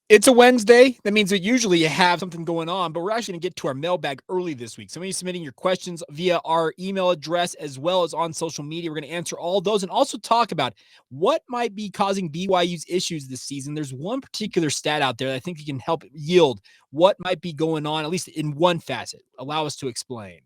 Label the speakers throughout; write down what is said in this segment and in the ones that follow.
Speaker 1: It's a Wednesday. That means that usually you have something going on, but we're actually going to get to our mailbag early this week. Some of you submitting your questions via our email address as well as on social media. We're going to answer all those and also talk about what might be causing BYU's issues this season. There's one particular stat out there that I think you can help yield what might be going on, at least in one facet. Allow us to explain.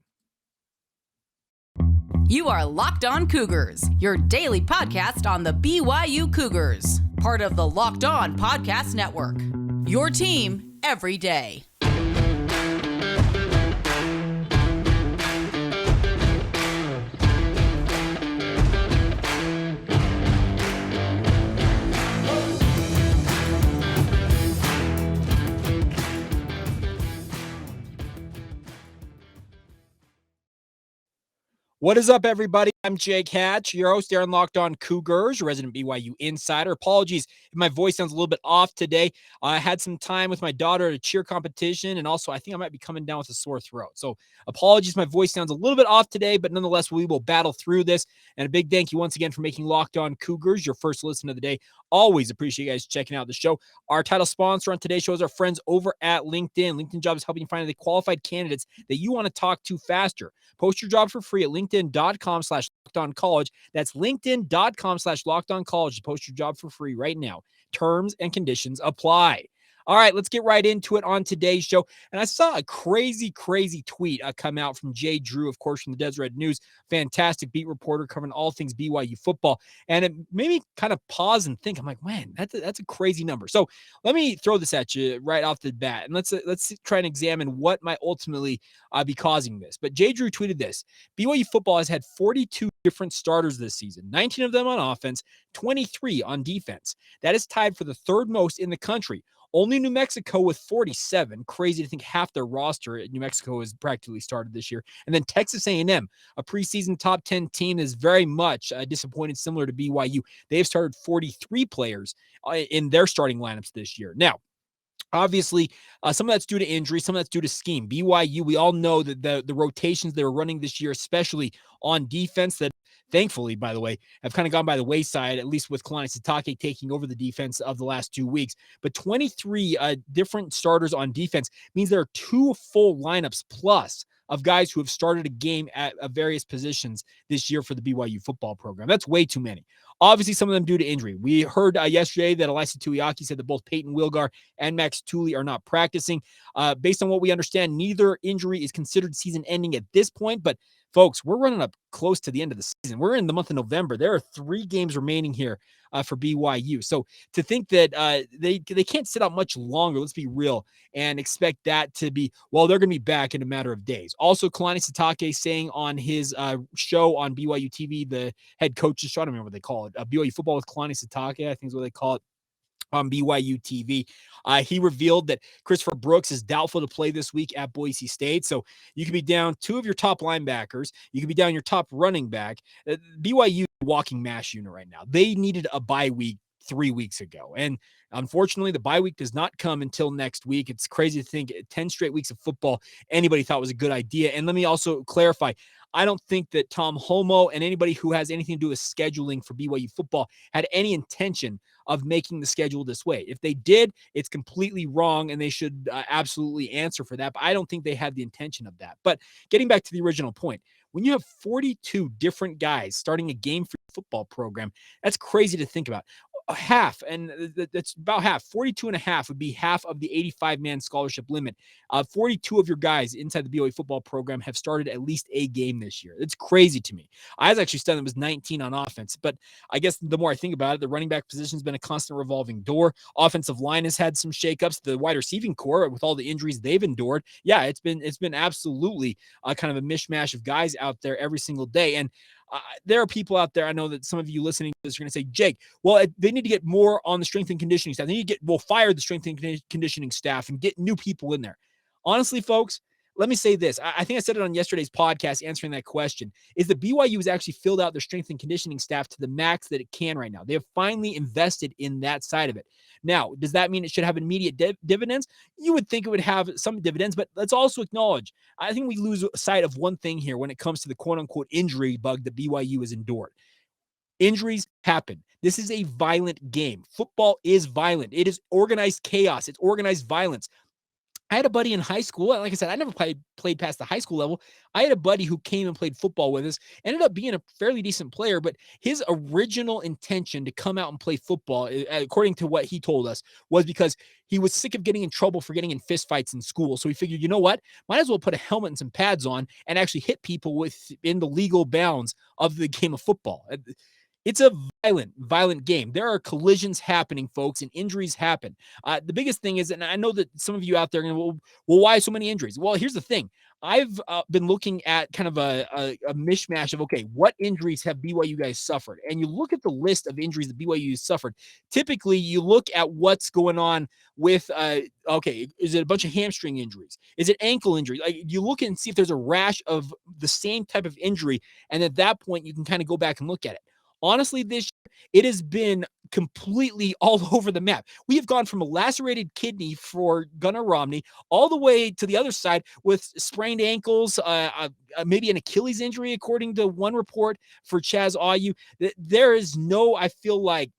Speaker 2: You are Locked On Cougars, your daily podcast on the BYU Cougars, part of the Locked On Podcast Network. Your team every day.
Speaker 1: What is up, everybody? I'm Jake Hatch, your host here on Locked On Cougars, your resident BYU insider. Apologies if my voice sounds a little bit off today. I had some time with my daughter at a cheer competition, and also I think I might be coming down with a sore throat. So apologies, my voice sounds a little bit off today, but nonetheless, we will battle through this. And a big thank you once again for making Locked On Cougars your first listen of the day. Always appreciate you guys checking out the show. Our title sponsor on today's show is our friends over at LinkedIn. LinkedIn Jobs helping you find the qualified candidates that you want to talk to faster. Post your job for free at linkedin.com/lockedoncollege. That's linkedin.com/lockedoncollege to post your job for free right now. Terms and conditions apply. All right, let's get right into it on today's show. And I saw a crazy tweet come out from Jay Drew, of course, from the Deseret News. Fantastic beat reporter covering all things BYU football. And it made me kind of pause and think. I'm like, man, that's a crazy number. So let me throw this at you right off the bat. And let's try and examine what might ultimately be causing this. But Jay Drew tweeted this. BYU football has had 42 different starters this season, 19 of them on offense, 23 on defense. That is tied for the third most in the country. Only New Mexico with 47. Crazy to think half their roster at New Mexico has practically started this year. And then Texas A&M, a preseason top 10 team, is very much disappointed, similar to BYU. They have started 43 players in their starting lineups this year. Now, obviously, some of that's due to injury, some of that's due to scheme. BYU, we all know that the rotations they were running this year, especially on defense, that thankfully, by the way, have kind of gone by the wayside, at least with Kalani Sitake taking over the defense of the last 2 weeks. But 23 different starters on defense means there are 2 full lineups plus of guys who have started a game at various positions this year for the BYU football program. That's way too many. Obviously, some of them due to injury. We heard yesterday that Elisa Tuiaki said that both Peyton Wilgar and Max Tooley are not practicing. Based on what we understand, neither injury is considered season ending at this point, but folks, we're running up close to the end of the season. We're in the month of November. There are 3 games remaining here for BYU. So to think that they can't sit out much longer, let's be real, and expect that to be, well, they're going to be back in a matter of days. Also, Kalani Sitake saying on his show on BYU TV, the head coach's show, I don't remember what they call it, BYU Football with Kalani Sitake, I think is what they call it, on BYU TV. He revealed that Christopher Brooks is doubtful to play this week at Boise State. So you could be down 2 of your top linebackers. You could be down your top running back. BYU walking mash unit right now. They needed a bye week 3 weeks ago. And unfortunately, the bye week does not come until next week. It's crazy to think 10 straight weeks of football anybody thought was a good idea. And let me also clarify, I don't think that Tom Homo and anybody who has anything to do with scheduling for BYU football had any intention of making the schedule this way. If they did, it's completely wrong, and they should absolutely answer for that. But I don't think they had the intention of that. But getting back to the original point, when you have 42 different guys starting a game for your football program, that's crazy to think about. Half, and that's about half, 42 and a half would be half of the 85-man scholarship limit. 42 of your guys inside the BYU football program have started at least a game this year. It's crazy to me. I was actually stunned it was 19 on offense, but I guess the more I think about it, the running back position has been a constant revolving door. Offensive line has had some shakeups. The wide receiving core, with all the injuries they've endured, yeah, it's been absolutely kind of a mishmash of guys out there every single day. And there are people out there, I know that some of you listening to this are going to say, Jake, well, they need to get more on the strength and conditioning staff. They need to fire the strength and conditioning staff and get new people in there. Honestly, folks, let me say this. I think I said it on yesterday's podcast answering that question, is that BYU has actually filled out their strength and conditioning staff to the max that it can right now. They have finally invested in that side of it. Now, does that mean it should have immediate dividends? You would think it would have some dividends, but let's also acknowledge, I think we lose sight of one thing here when it comes to the quote-unquote injury bug that BYU has endured. Injuries happen. This is a violent game. Football is violent. It is organized chaos. It's organized violence. I had a buddy in high school. Like I said, I never played past the high school level. I had a buddy who came and played football with us, ended up being a fairly decent player, but his original intention to come out and play football, according to what he told us, was because he was sick of getting in trouble for getting in fistfights in school. So he figured, you know what? Might as well put a helmet and some pads on and actually hit people within the legal bounds of the game of football. It's a violent game. There are collisions happening, folks, and injuries happen. The biggest thing is, and I know that some of you out there are going to, well, why so many injuries? Well, here's the thing. I've been looking at kind of a mishmash of, okay, what injuries have BYU guys suffered? And you look at the list of injuries that BYU suffered. Typically, you look at what's going on with, okay, is it a bunch of hamstring injuries? Is it ankle injury? Like, you look and see if there's a rash of the same type of injury. And at that point, you can kind of go back and look at it. Honestly, this year, it has been completely all over the map. We have gone from a lacerated kidney for Gunnar Romney all the way to the other side with sprained ankles, maybe an Achilles injury, according to one report for Chaz Ayu. There is no, I feel like,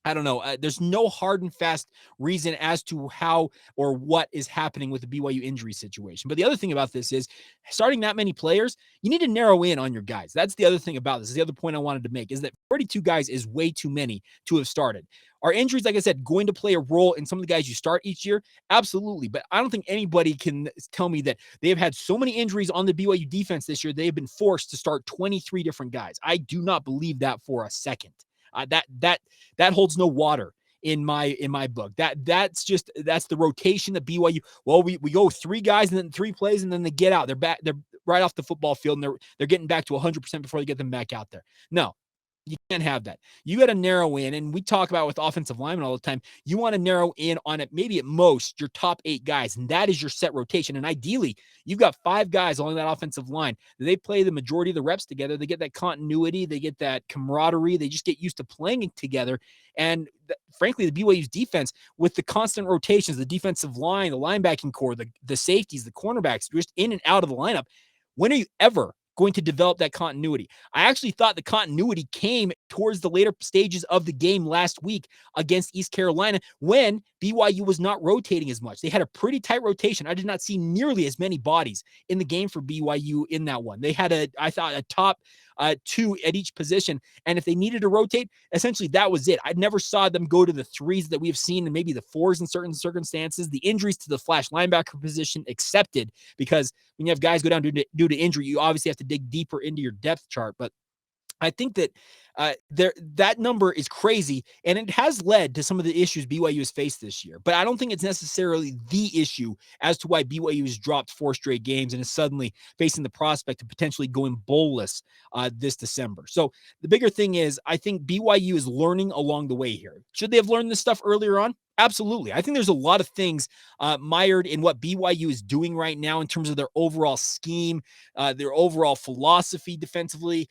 Speaker 1: I don't know. There's no hard and fast reason as to how or what is happening with the BYU injury situation. But the other thing about this is starting that many players, you need to narrow in on your guys. That's the other thing about this. The other point I wanted to make is that 42 guys is way too many to have started. Are injuries, like I said, going to play a role in some of the guys you start each year? Absolutely. But I don't think anybody can tell me that they have had so many injuries on the BYU defense this year, they have been forced to start 23 different guys. I do not believe that for a second. That holds no water in my book. That's the rotation that BYU. Well, we go 3 guys and then 3 plays and then they get out. They're back. They're right off the football field and they're getting back to 100% before they get them back out there. No. You can't have that. You got to narrow in, and we talk about with offensive linemen all the time. You want to narrow in on it, maybe at most your top 8 guys, and that is your set rotation. And ideally, you've got 5 guys along that offensive line. They play the majority of the reps together. They get that continuity. They get that camaraderie. They just get used to playing together. And frankly, the BYU's defense, with the constant rotations, the defensive line, the linebacking core, the safeties, the cornerbacks, just in and out of the lineup. When are you ever going to develop that continuity? I actually thought the continuity came towards the later stages of the game last week against East Carolina when BYU was not rotating as much. They had a pretty tight rotation. I did not see nearly as many bodies in the game for BYU in that one. They had I thought a top 2 at each position. And if they needed to rotate, essentially that was it. I never saw them go to the 3s that we have seen and maybe the 4s in certain circumstances. The injuries to the flash linebacker position accepted, because when you have guys go down due to injury, you obviously have to dig deeper into your depth chart. But I think that that number is crazy, and it has led to some of the issues BYU has faced this year. But I don't think it's necessarily the issue as to why BYU has dropped 4 straight games and is suddenly facing the prospect of potentially going bowlless this December. So the bigger thing is, I think BYU is learning along the way here. Should they have learned this stuff earlier on? Absolutely. I think there's a lot of things mired in what BYU is doing right now in terms of their overall scheme, their overall philosophy defensively.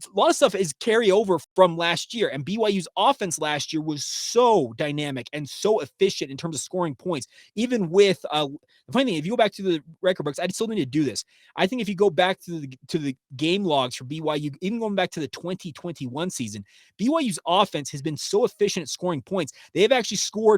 Speaker 1: A lot of stuff is carry over from last year, and BYU's offense last year was so dynamic and so efficient in terms of scoring points. Even with the funny thing, if you go back to the record books, I still need to do this. I think if you go back to the game logs for BYU, even going back to the 2021 season, BYU's offense has been so efficient at scoring points. They have actually scored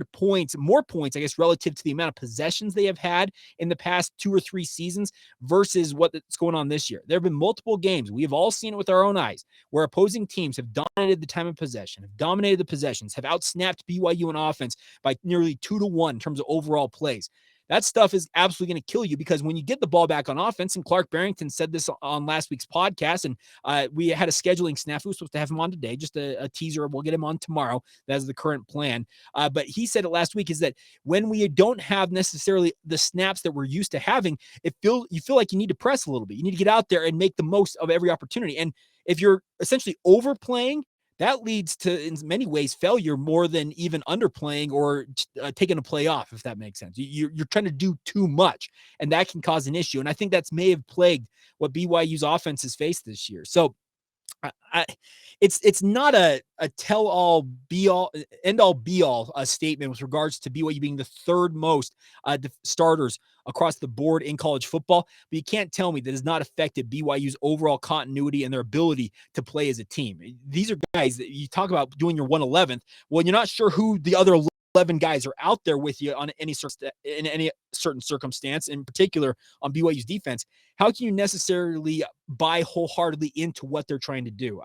Speaker 1: more points, I guess, relative to the amount of possessions they have had in the past 2 or 3 seasons versus what's going on this year. There have been multiple games. We have all seen it with our own eyes where opposing teams have dominated the time of possession, have dominated the possessions, have outsnapped BYU in offense by nearly 2-1 in terms of overall plays. That stuff is absolutely going to kill you, because when you get the ball back on offense, and Clark Barrington said this on last week's podcast, and we had a scheduling snafu. We were supposed to have him on today, just a teaser. We'll get him on tomorrow. That's the current plan. But he said it last week, is that when we don't have necessarily the snaps that we're used to having, you feel like you need to press a little bit. You need to get out there and make the most of every opportunity. And if you're essentially overplaying, that leads to, in many ways, failure more than even underplaying or taking a play off, if that makes sense. You're trying to do too much, and that can cause an issue. And I think that's may have plagued what BYU's offense has faced this year. So It's not a tell-all, be-all, end-all, be-all statement with regards to BYU being the third most starters across the board in college football, but you can't tell me that has not affected BYU's overall continuity and their ability to play as a team. These are guys that you talk about doing your 111th. Well, you're not sure who the other 11 guys are out there with you in any certain circumstance, in particular on BYU's defense. How can you necessarily buy wholeheartedly into what they're trying to do?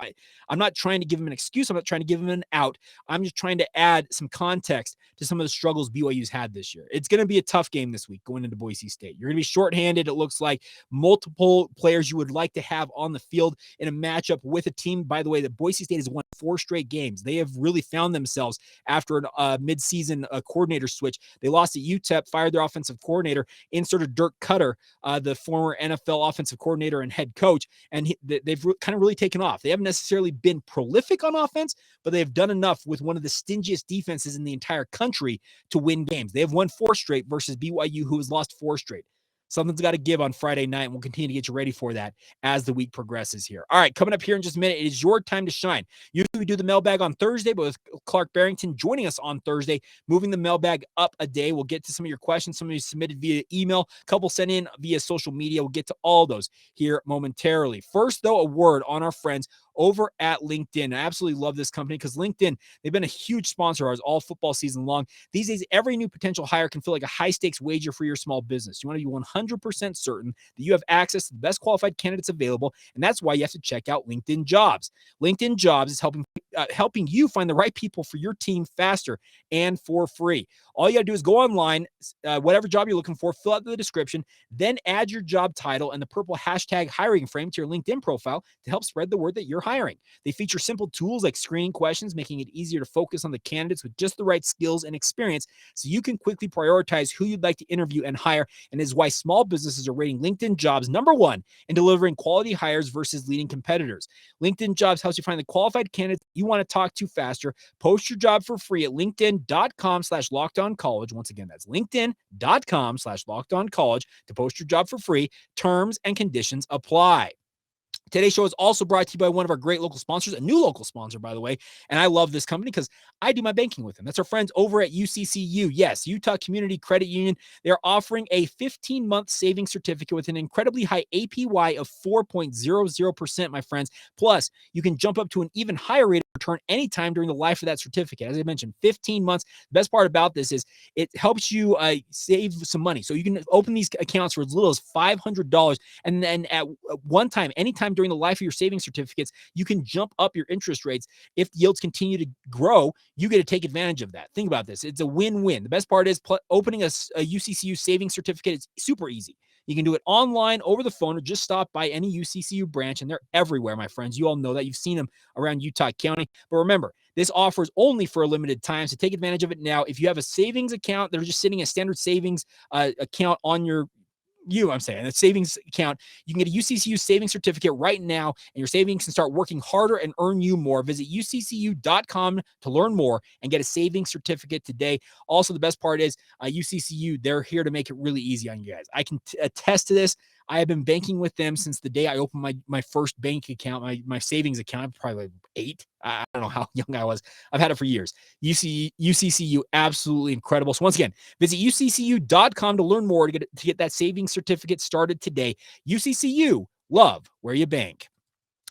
Speaker 1: I'm not trying to give them an excuse. I'm not trying to give them an out. I'm just trying to add some context to some of the struggles BYU's had this year. It's going to be a tough game this week going into Boise State. You're going to be shorthanded. It looks like multiple players you would like to have on the field in a matchup with a team, by the way, that Boise State has won 4 straight games. They have really found themselves after a midseason coordinator switch. They lost at UTEP, fired their offensive coordinator, inserted Dirk Cutter, the former NFL offensive coordinator and head coach, and they've kind of really taken off. They haven't necessarily been prolific on offense, but they've done enough with one of the stingiest defenses in the entire country to win games. They have won 4 straight versus BYU, who has lost 4 straight. Something's got to give on Friday night, and we'll continue to get you ready for that as the week progresses here. All right, coming up here in just a minute, it is your time to shine. Usually we do the mailbag on Thursday, but with Clark Barrington joining us on Thursday, moving the mailbag up a day. We'll get to some of your questions, some of you submitted via email, a couple sent in via social media. We'll get to all those here momentarily. First, though, a word on our friends over at LinkedIn. I absolutely love this company because LinkedIn, they've been a huge sponsor of ours all football season long. These days, every new potential hire can feel like a high-stakes wager for your small business. You want to be 100% certain that you have access to the best qualified candidates available, and that's why you have to check out LinkedIn Jobs. LinkedIn Jobs is helping you find the right people for your team faster and for free. All you got to do is go online, whatever job you're looking for, fill out the description, then add your job title and the purple hashtag hiring frame to your LinkedIn profile to help spread the word that you're hiring. They feature simple tools like screening questions, making it easier to focus on the candidates with just the right skills and experience so you can quickly prioritize who you'd like to interview and hire, and is why small businesses are rating LinkedIn Jobs #1 in delivering quality hires versus leading competitors. LinkedIn Jobs helps you find the qualified candidates you want to talk to faster. Post your job for free at linkedin.com/lockedoncollege. Once again, that's linkedin.com/lockedoncollege to post your job for free. Terms and conditions apply. Today's show is also brought to you by one of our great local sponsors, a new local sponsor, by the way. And I love this company because I do my banking with them. That's our friends over at UCCU. Yes, Utah Community Credit Union. They're offering a 15-month savings certificate with an incredibly high APY of 4.00%, my friends. Plus, you can jump up to an even higher rate of return anytime during the life of that certificate. As I mentioned, 15 months. The best part about this is it helps you save some money. So you can open these accounts for as little as $500. And then at one time, anytime during the life of your savings certificates, you can jump up your interest rates. If yields continue to grow, you get to take advantage of that. Think about this. It's a win-win. The best part is opening a UCCU savings certificate is super easy. You can do it online, over the phone, or just stop by any UCCU branch, and they're everywhere, my friends. You all know that. You've seen them around Utah County. But remember, this offer is only for a limited time, so take advantage of it now. If you have a savings account, they're just sitting a standard savings account on a savings account, you can get a UCCU savings certificate right now, and your savings can start working harder and earn you more. Visit uccu.com to learn more and get a savings certificate today. Also, the best part is UCCU, they're here to make it really easy on you guys. I can attest to this. I have been banking with them since the day I opened my first bank account, my savings account. I'm probably like 8. I don't know how young I was. I've had it for years. UCCU, absolutely incredible. So once again, visit uccu.com to learn more to get that savings certificate started today. UCCU, love where you bank.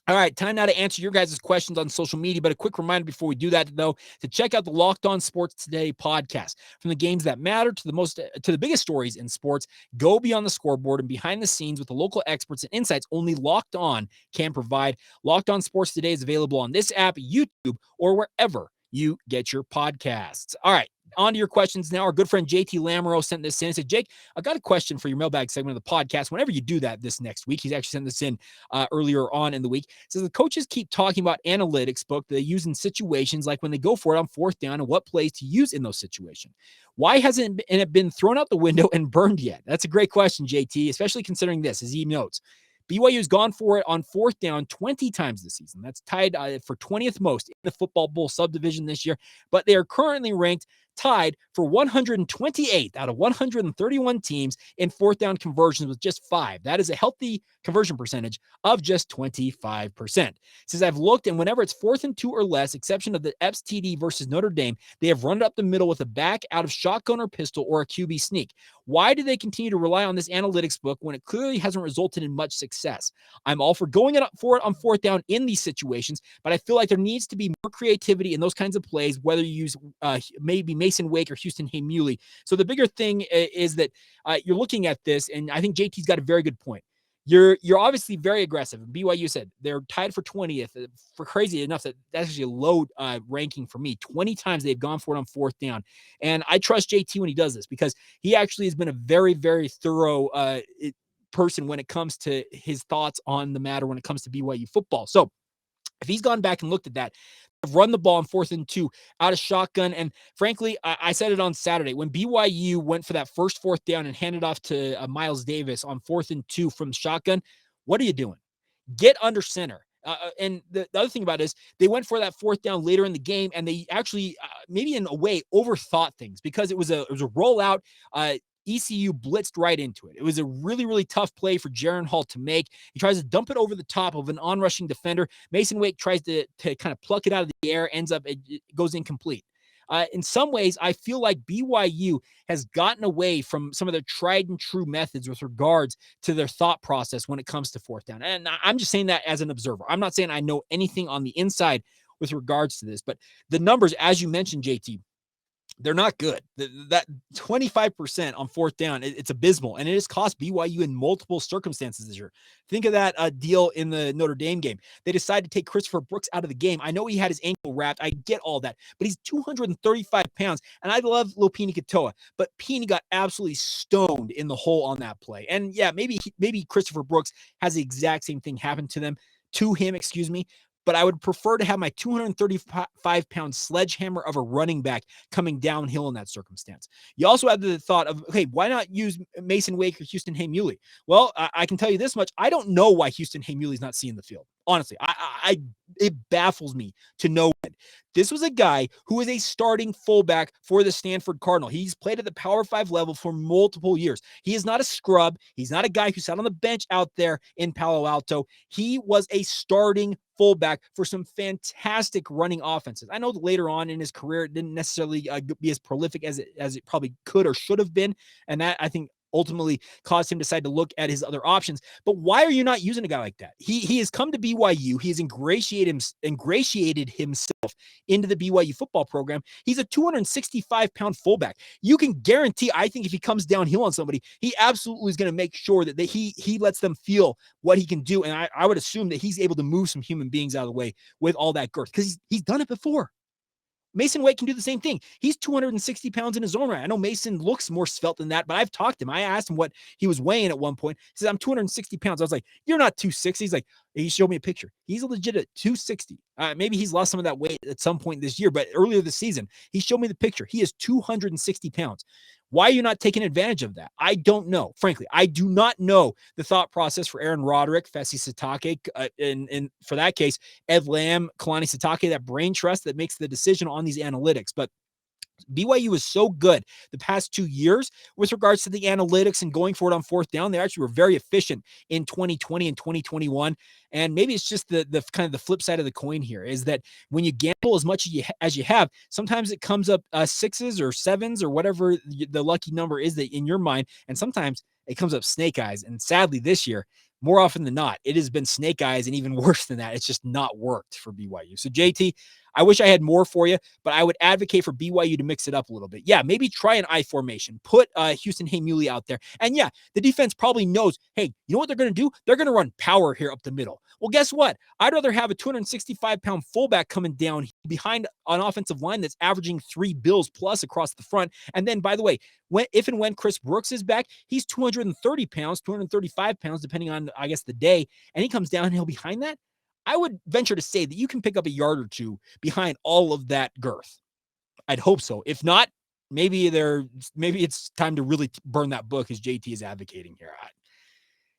Speaker 1: All right, time now to answer your guys' questions on social media, but a quick reminder before we do that, though, to check out the Locked On Sports Today podcast. From the games that matter to the biggest stories in sports, go beyond the scoreboard and behind the scenes with the local experts and insights only Locked On can provide. Locked On Sports Today is available on this app, YouTube, or wherever you get your podcasts. All right, on to your questions now. Our good friend JT Lamoureux sent this in. He said, Jake, I got a question for your mailbag segment of the podcast. Whenever you do that this next week, he's actually sent this in earlier on in the week. It says the coaches keep talking about analytics book that they use in situations like when they go for it on 4th down and what plays to use in those situations. Why hasn't it been thrown out the window and burned yet? That's a great question, JT, especially considering this, as he notes. BYU has gone for it on 4th down 20 times this season. That's tied for 20th most in the Football Bowl subdivision this year, but they are currently ranked tied for 128th out of 131 teams in fourth down conversions with just 5. That is a healthy conversion percentage of just 25%. Since I've looked, and whenever it's 4th and 2 or less, exception of the Epps TD versus Notre Dame, they have run it up the middle with a back out of shotgun or pistol or a QB sneak. Why do they continue to rely on this analytics book when it clearly hasn't resulted in much success? I'm all for going for it on fourth down in these situations, but I feel like there needs to be more creativity in those kinds of plays, whether you use maybe Mason Wake or Houston Hay-Muley. So the bigger thing is that you're looking at this, and I think JT's got a very good point. You're obviously very aggressive. BYU said they're tied for 20th. For crazy enough, that's actually a low ranking for me. 20 times they've gone for it on fourth down. And I trust JT when he does this because he actually has been a very, very thorough person when it comes to his thoughts on the matter when it comes to BYU football. So if he's gone back and looked at that, run the ball on 4th and 2 out of shotgun. And frankly, I said it on Saturday when BYU went for that first fourth down and handed off to Miles Davis on 4th and 2 from shotgun. What are you doing? Get under center. And the other thing about it is they went for that fourth down later in the game, and they actually maybe in a way overthought things because it was a rollout. ECU blitzed right into it. It was a really, really tough play for Jaron Hall to make. He tries to dump it over the top of an on-rushing defender. Mason Wake tries to kind of pluck it out of the air, ends up, it goes incomplete. In some ways, I feel like BYU has gotten away from some of their tried and true methods with regards to their thought process when it comes to fourth down. And I'm just saying that as an observer. I'm not saying I know anything on the inside with regards to this, but the numbers, as you mentioned, JT, they're not good. That 25% on fourth down, it's abysmal, and it has cost BYU in multiple circumstances this year. Think of that deal in the Notre Dame game. They decided to take Christopher Brooks out of the game. I know he had his ankle wrapped. I get all that, but he's 235 pounds, and I love Lopini Katoa, but Pini got absolutely stoned in the hole on that play. And yeah, maybe Christopher Brooks has the exact same thing happen to him, but I would prefer to have my 235-pound sledgehammer of a running back coming downhill in that circumstance. You also have the thought of, okay, why not use Mason Wake or Houston Hay-Muley? Well, I can tell you this much. I don't know why Houston Hay-Muley's not seeing the field. Honestly, it baffles me to no end. This was a guy who was a starting fullback for the Stanford Cardinal. He's played at the Power 5 level for multiple years. He is not a scrub. He's not a guy who sat on the bench out there in Palo Alto. He was a starting fullback for some fantastic running offenses. I know that later on in his career, it didn't necessarily be as prolific as it probably could or should have been. And that, I think, ultimately caused him to decide to look at his other options. But why are you not using a guy like that? He has come to BYU. He has ingratiated himself into the BYU football program. He's a 265-pound fullback. You can guarantee, I think, if he comes downhill on somebody, he absolutely is going to make sure that he lets them feel what he can do. And I would assume that he's able to move some human beings out of the way with all that girth because he's done it before. Mason Wake can do the same thing. He's 260 pounds in his own right. I know Mason looks more svelte than that, but I've talked to him. I asked him what he was weighing at one point. He says, I'm 260 pounds. I was like, you're not 260. He's like, he showed me a picture. He's legit at 260. Maybe he's lost some of that weight at some point this year, but earlier this season, he showed me the picture. He is 260 pounds. Why are you not taking advantage of that? I don't know. Frankly, I do not know the thought process for Aaron Roderick, Fesi Satake, and for that case, Ed Lamb, Kalani Satake, that brain trust that makes the decision on these analytics. But BYU is so good the past 2 years with regards to the analytics and going for it on fourth down. They actually were very efficient in 2020 and 2021. And maybe it's just the kind of the flip side of the coin here is that when you gamble as much as you have, sometimes it comes up 6s or 7s or whatever the lucky number is that in your mind. And sometimes it comes up snake eyes. And sadly this year, more often than not, it has been snake eyes, and even worse than that, it's just not worked for BYU. So JT, I wish I had more for you, but I would advocate for BYU to mix it up a little bit. Yeah, maybe try an I formation. Put Houston Hay-Muley out there. And yeah, the defense probably knows, hey, you know what they're going to do? They're going to run power here up the middle. Well, guess what? I'd rather have a 265-pound fullback coming down behind an offensive line that's averaging 3 bills plus across the front. And then, by the way, if and when Chris Brooks is back, he's 230 pounds, 235 pounds, depending on, I guess, the day, and he comes downhill behind that. I would venture to say that you can pick up a yard or two behind all of that girth. I'd hope so. If not, maybe it's time to really burn that book as JT is advocating here.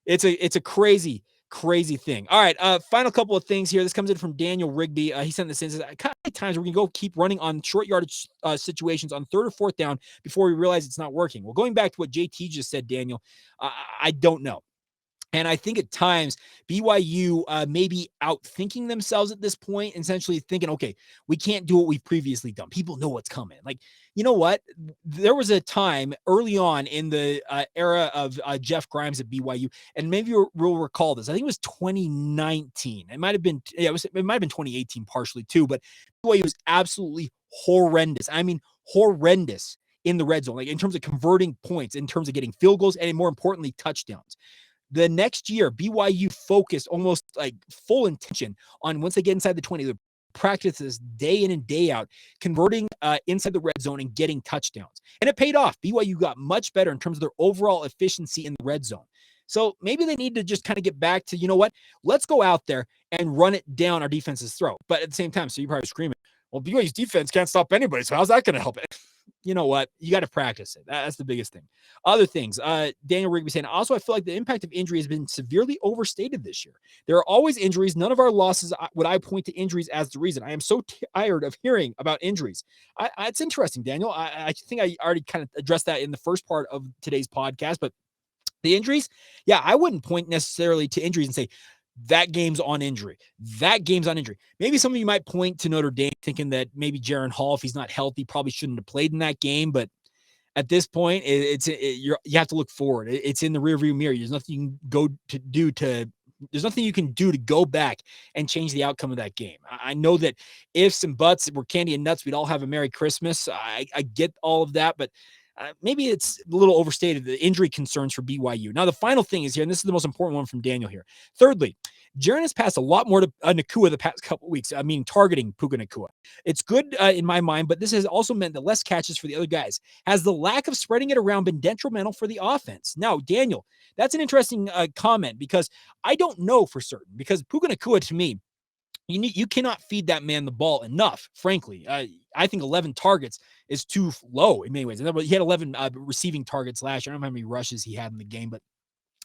Speaker 1: It's a crazy Crazy thing. All right. Final couple of things here. This comes in from Daniel Rigby. He sent this in. Says, times we're going to go keep running on short yardage situations on third or fourth down before we realize it's not working. Well, going back to what JT just said, Daniel, I don't know. And I think at times BYU may be outthinking themselves at this point, essentially thinking, okay, we can't do what we've previously done. People know what's coming. Like, you know what? There was a time early on in the era of Jeff Grimes at BYU, and maybe you'll recall this. I think it was 2019. It might have been, it might have been 2018 partially too, but BYU was absolutely horrendous. I mean, horrendous in the red zone, like in terms of converting points, in terms of getting field goals, and more importantly, touchdowns. The next year, BYU focused almost like full intention on once they get inside the 20, the practices day in and day out, converting inside the red zone and getting touchdowns. And it paid off. BYU got much better in terms of their overall efficiency in the red zone. So maybe they need to just kind of get back to, you know what, let's go out there and run it down our defense's throat. But at the same time, so you're probably screaming, well, BYU's defense can't stop anybody. So how's that going to help it? You know what? You got to practice it. That's the biggest thing. Other things, Daniel Rigby saying, also, I feel like the impact of injury has been severely overstated this year. There are always injuries. None of our losses would I point to injuries as the reason. I am so tired of hearing about injuries. It's interesting, Daniel. I think I already kind of addressed that in the first part of today's podcast, but the injuries, yeah, I wouldn't point necessarily to injuries and say, that game's on injury. That game's on injury. Maybe some of you might point to Notre Dame thinking that maybe Jaron Hall, if he's not healthy, probably shouldn't have played in that game. But at this point, you have to look forward. It's in the rearview mirror. There's nothing you can do to go back and change the outcome of that game. I know that ifs and buts were candy and nuts, we'd all have a Merry Christmas. I get all of that, but maybe it's a little overstated, the injury concerns for BYU. Now, the final thing is here, and this is the most important one from Daniel here. Thirdly, Jaron has passed a lot more to Nacua the past couple of weeks. I mean, targeting Puka Nacua. It's good in my mind, but this has also meant that less catches for the other guys. Has the lack of spreading it around been detrimental for the offense? Now, Daniel, that's an interesting comment because I don't know for certain, because Puka Nacua, to me, you cannot feed that man the ball enough, frankly. I think 11 targets is too low in many ways. He had 11 receiving targets last year. I don't know how many rushes he had in the game, but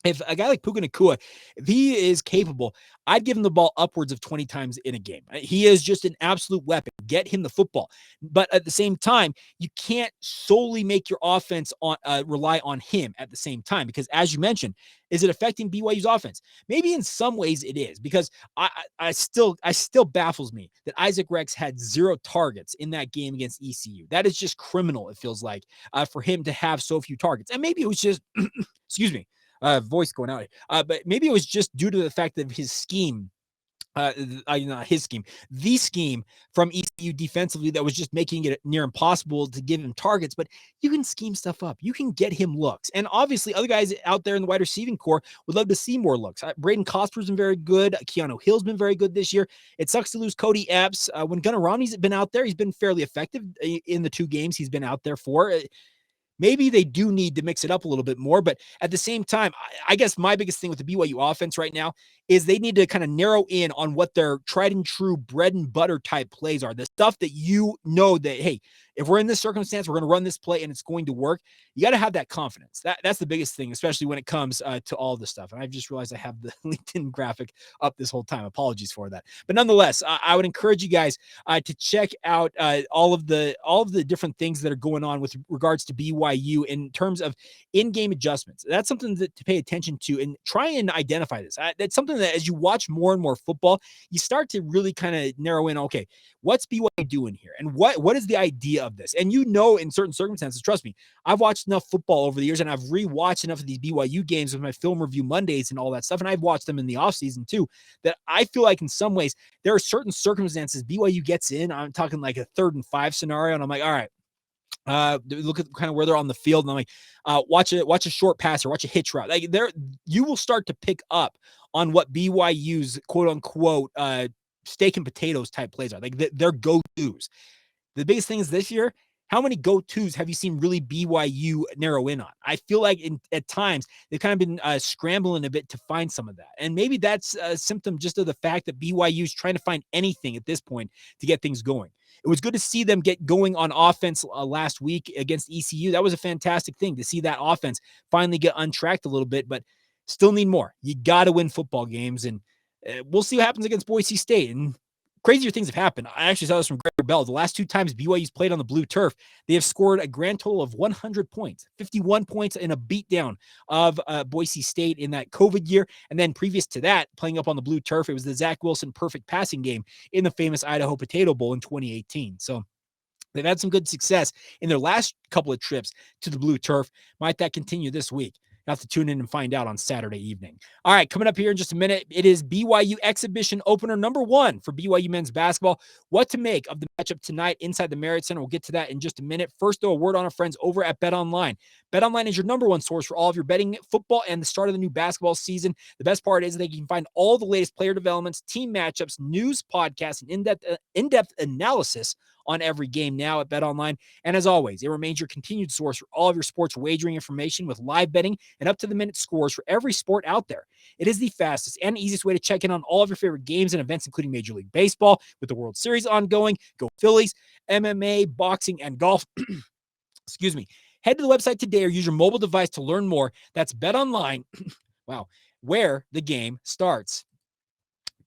Speaker 1: if a guy like Puka Nacua, if he is capable, I'd give him the ball upwards of 20 times in a game. He is just an absolute weapon. Get him the football. But at the same time, you can't solely make your offense rely on him at the same time, because as you mentioned, is it affecting BYU's offense? Maybe in some ways it is, because I still baffles me that Isaac Rex had 0 targets in that game against ECU. That is just criminal, it feels like, for him to have so few targets. And maybe it was just, excuse me, voice going out. But maybe it was just due to the fact of his scheme, the scheme from ECU defensively that was just making it near impossible to give him targets. But you can scheme stuff up. You can get him looks. And obviously other guys out there in the wide receiving core would love to see more looks. Braden Cosper's been very good. Keanu Hill's been very good this year. It sucks to lose Cody Epps. When Gunnar Romney's been out there, he's been fairly effective in the 2 games he's been out there for. Maybe they do need to mix it up a little bit more, but at the same time, I guess my biggest thing with the BYU offense right now is they need to kind of narrow in on what their tried and true bread and butter type plays are. The stuff that you know that, hey, if we're in this circumstance, we're going to run this play and it's going to work. You got to have that confidence. That's the biggest thing, especially when it comes to all this stuff. And I've just realized I have the LinkedIn graphic up this whole time. Apologies for that. But nonetheless, I would encourage you guys to check out all of the different things that are going on with regards to BYU in terms of in-game adjustments. That's something to pay attention to and try and identify this. That's something that as you watch more and more football, you start to really kind of narrow in, okay, what's BYU doing here? And what is the idea of this? And in certain circumstances, trust me, I've watched enough football over the years and I've rewatched enough of these BYU games with my film review Mondays and all that stuff. And I've watched them in the offseason too, that I feel like in some ways, there are certain circumstances BYU gets in. I'm talking like a 3rd and 5 scenario. And I'm like, all right, look at kind of where they're on the field. And I'm like, watch a short pass or watch a hitch route. Like you will start to pick up on what BYU's quote unquote, steak and potatoes type plays are, like their go-tos. The biggest thing is this year, how many go-tos have you seen really BYU narrow in on? I feel like at times they've kind of been scrambling a bit to find some of that. And maybe that's a symptom just of the fact that BYU is trying to find anything at this point to get things going. It was good to see them get going on offense last week against ECU. That was a fantastic thing to see that offense finally get untracked a little bit. But Still need more. You got to win football games, and we'll see what happens against Boise State. And crazier things have happened. I actually saw this from Greg Bell. The last 2 times BYU's played on the blue turf, they have scored a grand total of 100 points, 51 points in a beatdown of Boise State in that COVID year. And then previous to that, playing up on the blue turf, it was the Zach Wilson perfect passing game in the famous Idaho Potato Bowl in 2018. So they've had some good success in their last couple of trips to the blue turf. Might that continue this week? You'll have to tune in and find out on Saturday evening. All right, coming up here in just a minute, it is BYU exhibition opener number 1 for BYU men's basketball. What to make of the matchup tonight inside the Marriott Center. We'll get to that in just a minute. First, though, a word on our friends over at BetOnline. BetOnline is your number 1 source for all of your betting, football, and the start of the new basketball season. The best part is that you can find all the latest player developments, team matchups, news, podcasts, and in-depth analysis on every game now at BetOnline. And as always, it remains your continued source for all of your sports wagering information with live betting and up-to-the-minute scores for every sport out there. It is the fastest and easiest way to check in on all of your favorite games and events, including Major League Baseball with the World Series ongoing, Go Phillies, MMA, boxing, and golf. Excuse me. Head to the website today or use your mobile device to learn more. That's BetOnline. Wow, where the game starts.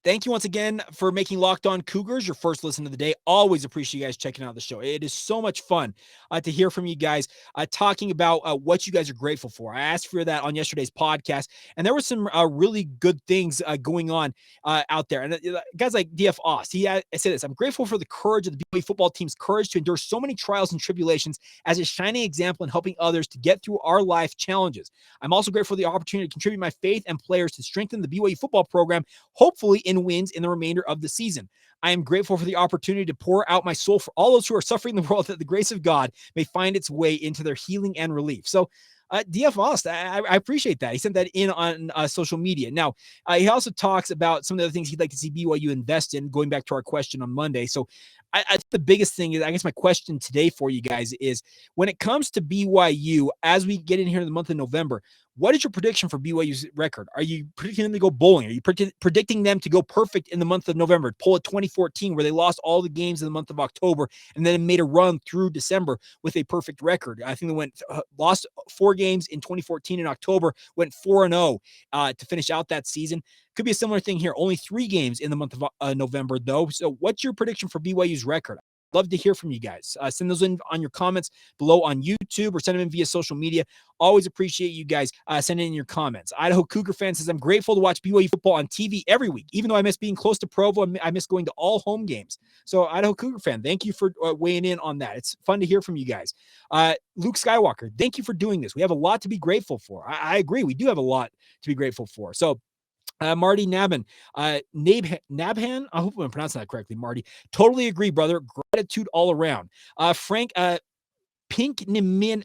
Speaker 1: Thank you once again for making Locked On Cougars your first listen of the day. Always appreciate you guys checking out the show. It is so much fun to hear from you guys talking about what you guys are grateful for. I asked for that on yesterday's podcast, and there were some really good things going on out there. And guys like DF Ost, I said this, I'm grateful for the courage of the BYU football team's courage to endure so many trials and tribulations as a shining example in helping others to get through our life challenges. I'm also grateful for the opportunity to contribute my faith and players to strengthen the BYU football program, hopefully in wins in the remainder of the season. I am grateful for the opportunity to pour out my soul for all those who are suffering in the world, that the grace of God may find its way into their healing and relief. So DF Ost, I appreciate that. He sent that in on social media. Now, he also talks about some of the other things he'd like to see BYU invest in, going back to our question on Monday. So I think the biggest thing is, I guess my question today for you guys is, when it comes to BYU, as we get in here in the month of November, what is your prediction for BYU's record? Are you predicting them to go bowling? Are you predicting them to go perfect in the month of November? Pull a 2014 where they lost all the games in the month of October and then made a run through December with a perfect record. I think they went lost 4 games in 2014 in October, went 4-0 to finish out that season. Could be a similar thing here. Only 3 games in the month of November, though. So what's your prediction for BYU's record? Love to hear from you guys. Send those in on your comments below on YouTube, or send them in via social media. Always appreciate you guys sending in your comments. Idaho Cougar fan says, I'm grateful to watch BYU football on TV every week. Even though I miss being close to Provo, I miss going to all home games. So Idaho Cougar fan, thank you for weighing in on that. It's fun to hear from you guys. Luke Skywalker, thank you for doing this. We have a lot to be grateful for. I agree. We do have a lot to be grateful for. So Marty Nabhan, Nabhan, I hope I'm pronouncing that correctly, Marty. Totally agree, brother. Gratitude all around. Frank Pinknamina.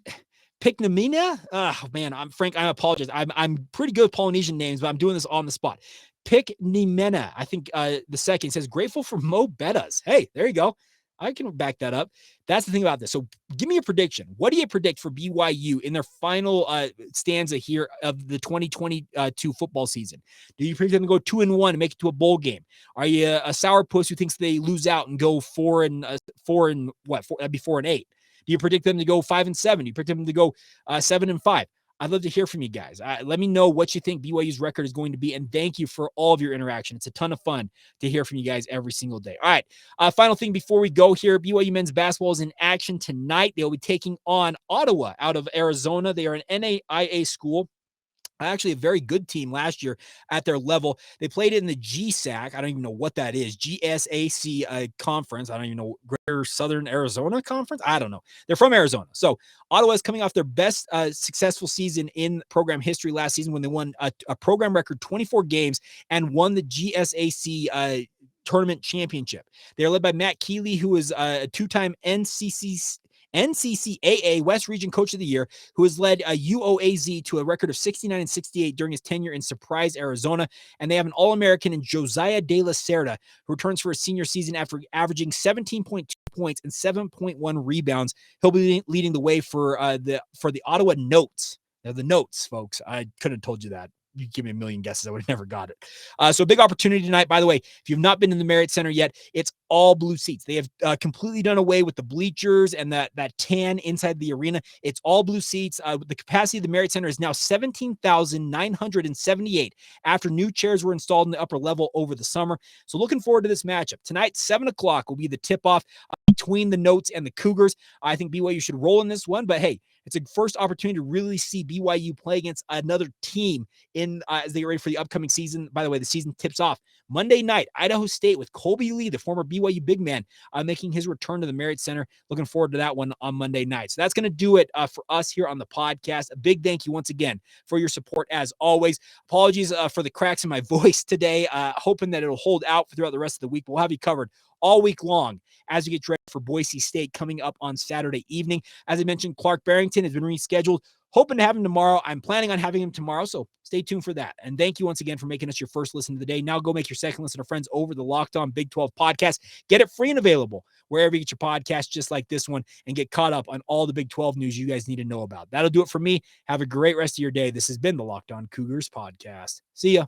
Speaker 1: Oh man, I'm Frank. I apologize. I'm pretty good with Polynesian names, but I'm doing this on the spot. Pinknamina, I think the second says, grateful for Mo Bettas. Hey, there you go. I can back that up. That's the thing about this. So give me a prediction. What do you predict for BYU in their final stanza here of the 2022 football season? Do you predict them to go 2-1 and make it to a bowl game? Are you a sourpuss who thinks they lose out and go 4-8? That'd be 4-8. Do you predict them to go 5-7? Do you predict them to go 7-5? I'd love to hear from you guys. Let me know what you think BYU's record is going to be, and thank you for all of your interaction. It's a ton of fun to hear from you guys every single day. All right, final thing before we go here, BYU men's basketball is in action tonight. They'll be taking on Ottawa out of Arizona. They are an NAIA school. Actually a very good team last year at their level. They played in the GSAC. I don't even know what that is. GSAC conference. I don't even know. Greater Southern Arizona Conference. I don't know. They're from Arizona. So Ottawa is coming off their best successful season in program history last season, when they won a program record 24 games and won the GSAC tournament championship. They're led by Matt Keeley, who is a 2-time NCCAA West Region Coach of the Year, who has led UOAZ to a record of 69-68 during his tenure in Surprise, Arizona. And they have an All-American in Josiah De La Cerda, who returns for his senior season after averaging 17.2 points and 7.1 rebounds. He'll be leading the way for the Ottawa Notes. They're the Notes, folks. I couldn't have told you that you give me a million guesses, I would have never got it. So a big opportunity tonight. By the way, if you've not been in the Marriott Center yet, it's all blue seats. They have completely done away with the bleachers and that tan inside the arena. It's all blue seats. The capacity of the Marriott Center is now 17,978 after new chairs were installed in the upper level over the summer. So looking forward to this matchup. Tonight, 7 o'clock will be the tip-off between the Notes and the Cougars. I think BYU should roll in this one, but hey, it's a first opportunity to really see BYU play against another team as they get ready for the upcoming season. By the way, the season tips off Monday night, Idaho State, with Colby Lee, the former BYU big man, making his return to the Marriott Center. Looking forward to that one on Monday night. So that's going to do it for us here on the podcast. A big thank you once again for your support as always. Apologies for the cracks in my voice today. Hoping that it'll hold out throughout the rest of the week. We'll have you covered all week long as we get ready for Boise State coming up on Saturday evening. As I mentioned, Clark Barrington has been rescheduled. Hoping to have him tomorrow. I'm planning on having him tomorrow, so stay tuned for that. And thank you once again for making us your first listen of the day. Now go make your second listen to friends over the Locked On Big 12 podcast. Get it free and available wherever you get your podcast, just like this one, and get caught up on all the Big 12 news you guys need to know about. That'll do it for me. Have a great rest of your day. This has been the Locked On Cougars podcast. See ya.